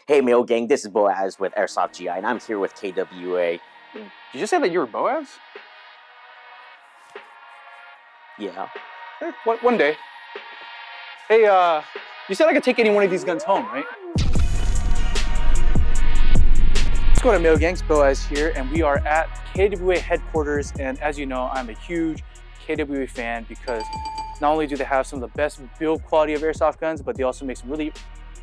Hey Mail Gang, this is Boaz with Airsoft GI, and I'm here with KWA. Did you just say that you were Boaz? Yeah. One day. Hey, you said I could take any one of these guns home, right? What's going on, Mail Gangs? Boaz here, and we are at KWA headquarters. And as you know, I'm a huge KWA fan because not only do they have some of the best build quality of airsoft guns, but they also make some really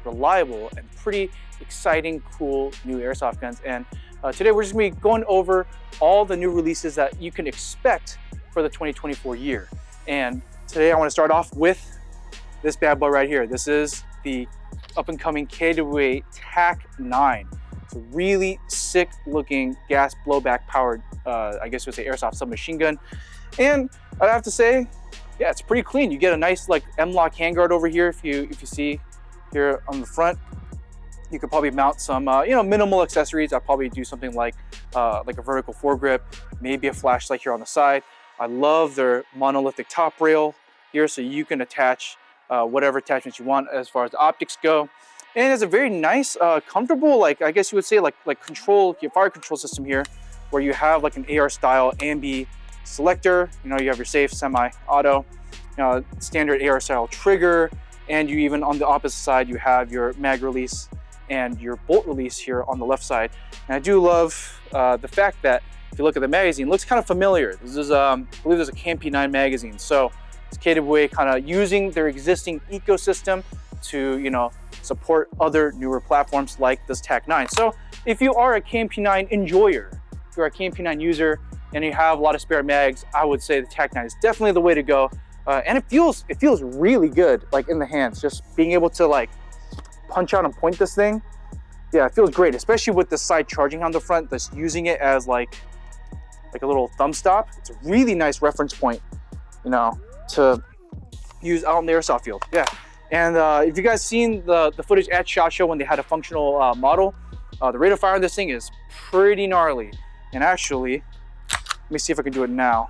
reliable and pretty exciting, cool new airsoft guns. And today we're just gonna be going over all the new releases that you can expect for the 2024 year. And today I want to start off with this bad boy right here. This is the up and coming KWA TAC-9. It's a really sick looking gas blowback powered, I guess you would say airsoft submachine gun. And I'd have to say, yeah, it's pretty clean. You get a nice like M-lock handguard over here if you see here on the front. You could probably mount some minimal accessories. I'll probably do something like a vertical foregrip, maybe a flashlight here on the side. I love their monolithic top rail here, so you can attach whatever attachments you want as far as the optics go. And it's a very nice, comfortable, like I guess you would say, like control, your fire control system here, where you have like an AR style ambi selector. You have your safe, semi-auto, standard AR style trigger, and you even on the opposite side you have your mag release and your bolt release here on the left side. And I do love the fact that if you look at the magazine, it looks kind of familiar. This is, I believe there's a P9 magazine. So it's KWA kind of using their existing ecosystem to, support other newer platforms like this TAC-9. So if you are a P9 enjoyer, if you're a P9 user and you have a lot of spare mags, I would say the TAC-9 is definitely the way to go. And it feels really good, like in the hands, just being able to like punch out and point this thing. Yeah, it feels great, especially with the side charging on the front, that's using it as like a little thumb stop. It's a really nice reference point, to use out in the airsoft field. Yeah, and if you guys seen the footage at SHOT Show when they had a functional model, the rate of fire on this thing is pretty gnarly. And actually, let me see if I can do it now.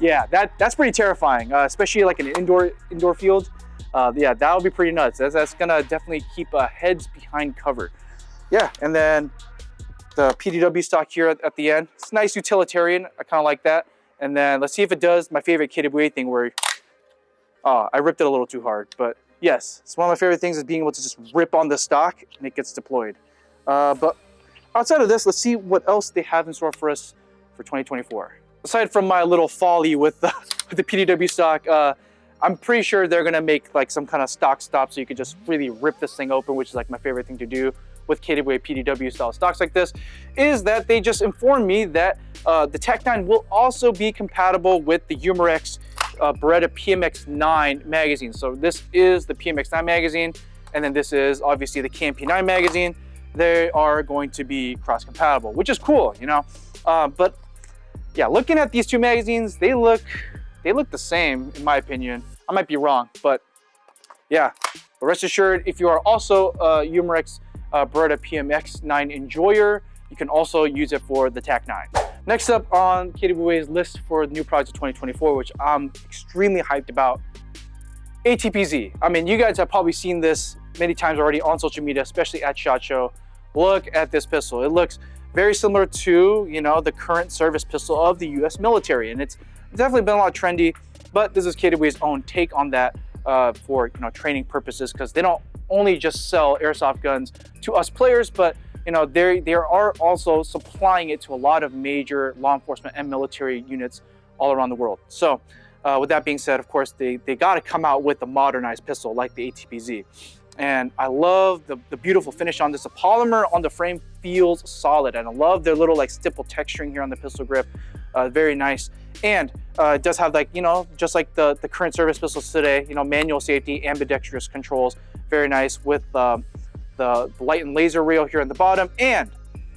Yeah, that's pretty terrifying, especially like in an indoor field. Yeah, that'll be pretty nuts. That's gonna definitely keep heads behind cover. Yeah, and then the PDW stock here at the end. It's nice utilitarian. I kind of like that. And then let's see if it does my favorite KWA thing where, I ripped it a little too hard. But yes, it's one of my favorite things is being able to just rip on the stock and it gets deployed. But outside of this, let's see what else they have in store for us for 2024. Aside from my little folly with the PDW stock, I'm pretty sure they're gonna make like some kind of stock stop so you could just really rip this thing open, which is like my favorite thing to do with KWA PDW style stocks like this, is that they just informed me that the TAC-9 will also be compatible with the Umarex Beretta PMX-9 magazine. So this is the PMX-9 magazine, and then this is obviously the KMP-9 magazine. They are going to be cross-compatible, which is cool, but yeah, looking at these two magazines, they look the same in my opinion. I might be wrong, but yeah. But rest assured, if you are also a Umarex Beretta PMX-9 enjoyer, you can also use it for the TAC-9. Next up on KWA's list for the new products of 2024, which I'm extremely hyped about, ATPZ. I mean, you guys have probably seen this many times already on social media, especially at SHOT Show. Look at this pistol. It looks very similar to, the current service pistol of the US military. And it's definitely been a lot trendy, but this is KWA's own take on that for, training purposes, because they don't only just sell airsoft guns to us players, but, they are also supplying it to a lot of major law enforcement and military units all around the world. So with that being said, of course, they got to come out with a modernized pistol like the ATPZ. And I love the beautiful finish on this. The polymer on the frame feels solid, and I love their little like stipple texturing here on the pistol grip. Very nice. And it does have like, just like the current service pistols today, manual safety, ambidextrous controls. Very nice with the light and laser rail here on the bottom. And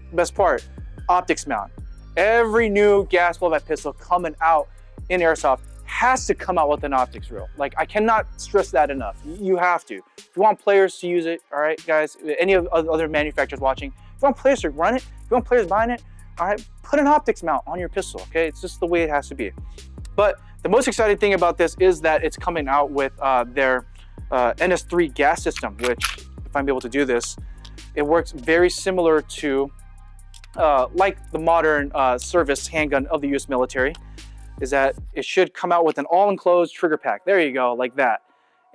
the best part, optics mount. Every new gas blowback pistol coming out in airsoft has to come out with an optics rail. Like, I cannot stress that enough. You have to. If you want players to use it, all right, guys, any of other manufacturers watching, if you want players to run it, if you want players buying it, all right, put an optics mount on your pistol, okay? It's just the way it has to be. But the most exciting thing about this is that it's coming out with their NS3 gas system, which, if I'm able to do this, it works very similar to like the modern service handgun of the US military, is that it should come out with an all-enclosed trigger pack. There you go, like that.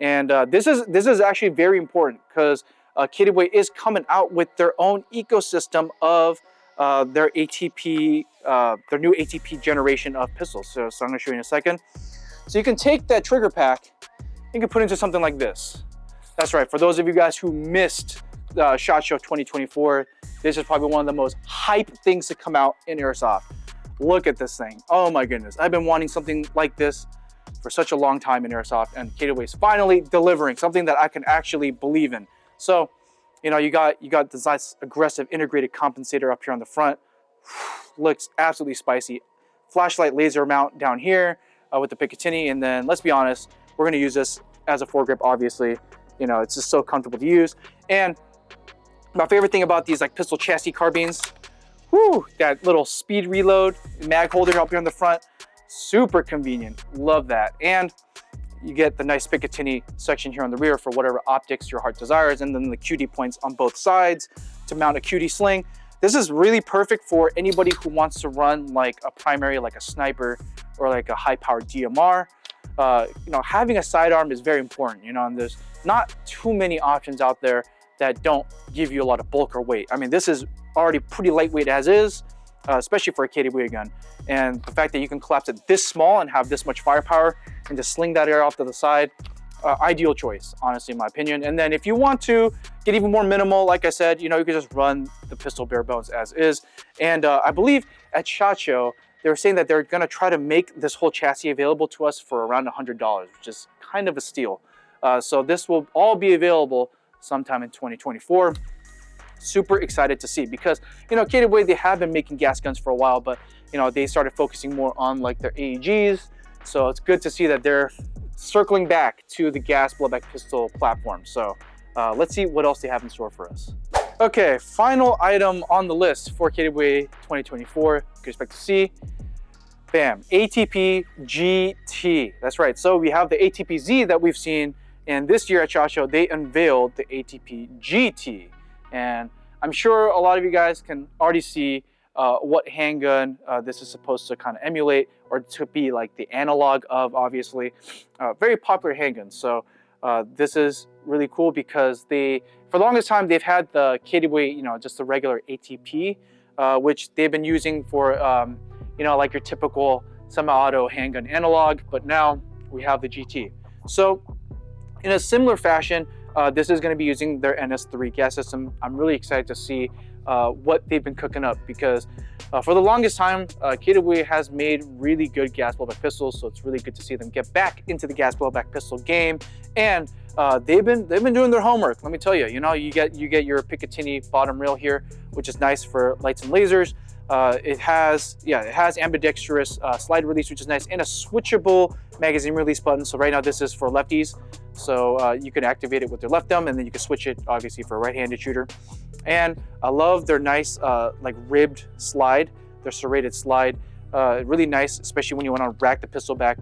And this is actually very important because Kittiway is coming out with their own ecosystem of their ATP, their new ATP generation of pistols. So I'm gonna show you in a second. So you can take that trigger pack, you can put it into something like this. That's right, for those of you guys who missed SHOT Show 2024, this is probably one of the most hype things to come out in Airsoft. Look at this thing. Oh my goodness. I've been wanting something like this for such a long time in Airsoft, and Kittiway's finally delivering something that I can actually believe in. So, you know, you got this nice aggressive integrated compensator up here on the front. Looks absolutely spicy. Flashlight laser mount down here with the Picatinny, and then let's be honest, we're gonna use this as a foregrip, obviously. You know, it's just so comfortable to use. And my favorite thing about these like pistol chassis carbines, that little speed reload mag holder up here on the front, super convenient, love that. And you get the nice Picatinny section here on the rear for whatever optics your heart desires, and then the QD points on both sides to mount a QD sling. This is really perfect for anybody who wants to run like a primary, like a sniper or like a high-powered DMR. You know, having a sidearm is very important, you know, and there's not too many options out there that don't give you a lot of bulk or weight. I mean, this is already pretty lightweight as is, especially for a Kittiway gun. And the fact that you can collapse it this small and have this much firepower and just sling that air off to the side, ideal choice, honestly, in my opinion. And then if you want to get even more minimal, like I said, you know, you can just run the pistol bare bones as is. And I believe at SHOT Show, they were saying that they're gonna try to make this whole chassis available to us for around $100, which is kind of a steal. So this will all be available sometime in 2024. Super excited to see, because, you know, Kittiway, they have been making gas guns for a while, but, you know, they started focusing more on like their AEGs. So it's good to see that they're circling back to the gas blowback pistol platform. So let's see what else they have in store for us. Okay, final item on the list for Kittiway 2024, you can expect to see. Bam, ATP GT. That's right. So we have the ATP Z that we've seen, and this year at SHOT Show, they unveiled the ATP GT. And I'm sure a lot of you guys can already see what handgun this is supposed to kind of emulate, or to be like the analog of, obviously. Very popular handgun. So this is really cool because they, for the longest time, they've had the Kittiway, you know, just the regular ATP, which they've been using for, you know, like your typical semi-auto handgun analog, but now we have the GT. So in a similar fashion, this is going to be using their NS3 gas system. I'm really excited to see what they've been cooking up, because for the longest time, Kittiway has made really good gas blowback pistols, so it's really good to see them get back into the gas blowback pistol game. And they've been doing their homework. Let me tell you, you know, you get your Picatinny bottom rail here, which is nice for lights and lasers. It has ambidextrous slide release, which is nice, and a switchable magazine release button. So right now this is for lefties, so you can activate it with your left thumb, and then you can switch it obviously for a right-handed shooter. And I love their nice like ribbed slide, their serrated slide. Really nice, especially when you want to rack the pistol back.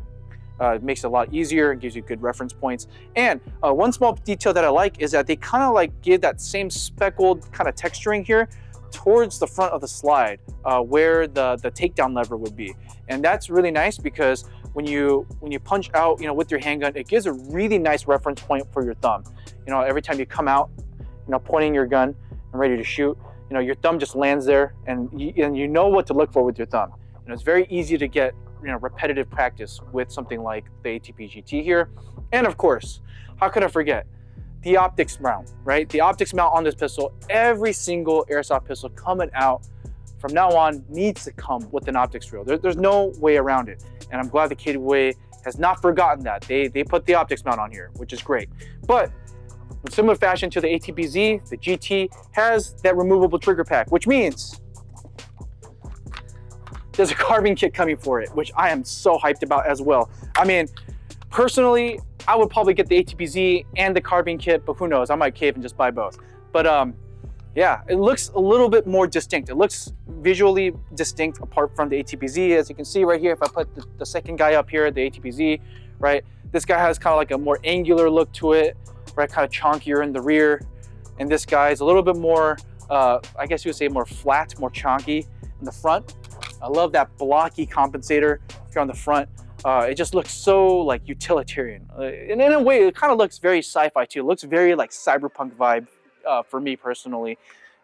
It makes it a lot easier and gives you good reference points. And one small detail that I like is that they kind of like give that same speckled kind of texturing here towards the front of the slide, where the takedown lever would be. And that's really nice, because when you punch out, you know, with your handgun, it gives a really nice reference point for your thumb. You know, every time you come out, you know, pointing your gun and ready to shoot, you know, your thumb just lands there, and you know what to look for with your thumb. You know, it's very easy to get, you know, repetitive practice with something like the ATP GT here. And of course, how could I forget the optics mount, right? The optics mount on this pistol, every single Airsoft pistol coming out from now on needs to come with an optics reel. There's no way around it. And I'm glad the Kittiway has not forgotten that. They put the optics mount on here, which is great. But in similar fashion to the ATP-Z, the GT has that removable trigger pack, which means there's a carbing kit coming for it, which I am so hyped about as well. I mean, personally, I would probably get the ATP-Z and the carbing kit, but who knows, I might cave and just buy both. But yeah, it looks a little bit more distinct. It looks visually distinct apart from the ATP-Z. As you can see right here, if I put the second guy up here, the ATP-Z, right? This guy has kind of like a more angular look to it, right? Kind of chonkier in the rear. And this guy is a little bit more, I guess you would say more flat, more chonky in the front. I love that blocky compensator here on the front. It just looks so like utilitarian. And in a way, it kind of looks very sci-fi too. It looks very like cyberpunk vibe for me personally.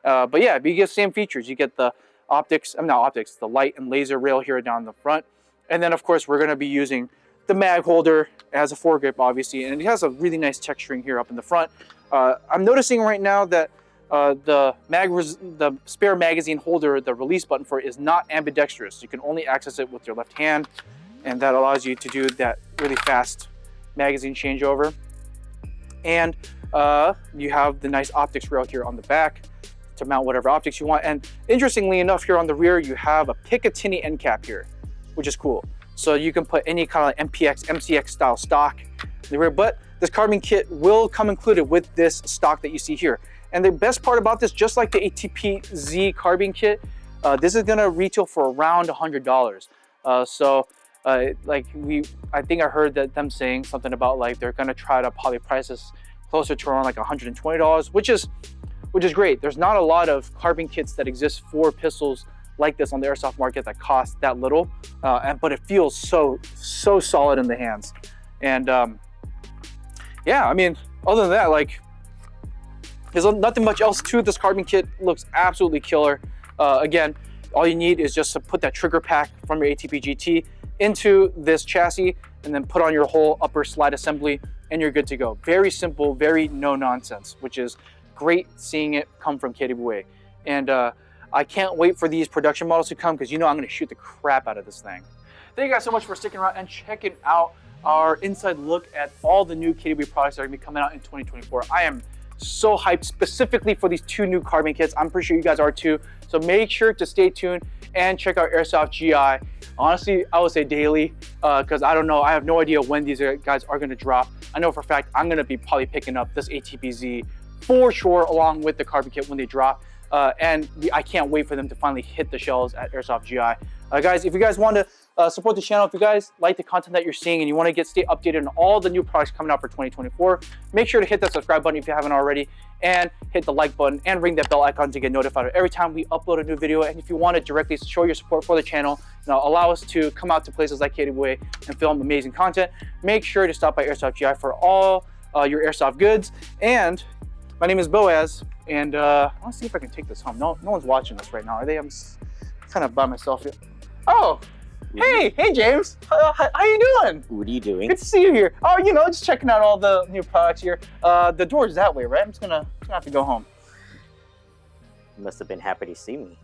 But yeah, you get the same features. You get the optics, not optics, the light and laser rail here down the front. And then of course, we're gonna be using the mag holder. It has a foregrip obviously, and it has a really nice texturing here up in the front. I'm noticing right now that the spare magazine holder, the release button for it is not ambidextrous. You can only access it with your left hand, and that allows you to do that really fast magazine changeover. And you have the nice optics rail here on the back to mount whatever optics you want. And interestingly enough, here on the rear, you have a Picatinny end cap here, which is cool. So you can put any kind of MPX, MCX style stock in the rear, but this carbing kit will come included with this stock that you see here. And the best part about this, just like the ATP-Z carbing kit, this is gonna retail for around $100. I think I heard that them saying something about like they're gonna try to probably price this closer to around like $120, which is great. There's not a lot of carbing kits that exist for pistols like this on the airsoft market that cost that little, but it feels so solid in the hands. And yeah, I mean, other than that, like, there's nothing much else to this carbing kit. Looks absolutely killer. Again, all you need is just to put that trigger pack from your ATP GT into this chassis and then put on your whole upper slide assembly and you're good to go. Very simple, very no nonsense, which is great seeing it come from KWA. And I can't wait for these production models to come because you know I'm gonna shoot the crap out of this thing. Thank you guys so much for sticking around and checking out our inside look at all the new KWA products that are gonna be coming out in 2024. I am so hyped specifically for these two new carbon kits. I'm pretty sure you guys are too. So make sure to stay tuned and check out Airsoft GI. Honestly, I would say daily because I don't know. I have no idea when these guys are going to drop. I know for a fact I'm going to be probably picking up this ATP-Z for sure along with the carbon kit when they drop. And I can't wait for them to finally hit the shelves at Airsoft GI. Guys, if you guys want to support the channel, if you guys like the content that you're seeing and you want to stay updated on all the new products coming out for 2024, make sure to hit that subscribe button if you haven't already, and hit the like button and ring that bell icon to get notified every time we upload a new video. And if you want to directly show your support for the channel, allow us to come out to places like KWA and film amazing content, make sure to stop by Airsoft GI for all your airsoft goods. And my name is Boaz, and I want to see if I can take this home. No one's watching this right now, are they? I'm kind of by myself here. Oh, hey James, how you doing? What are you doing? Good to see you here. Oh, just checking out all the new products here. The door's that way, right? I'm just gonna have to go home. You must have been happy to see me.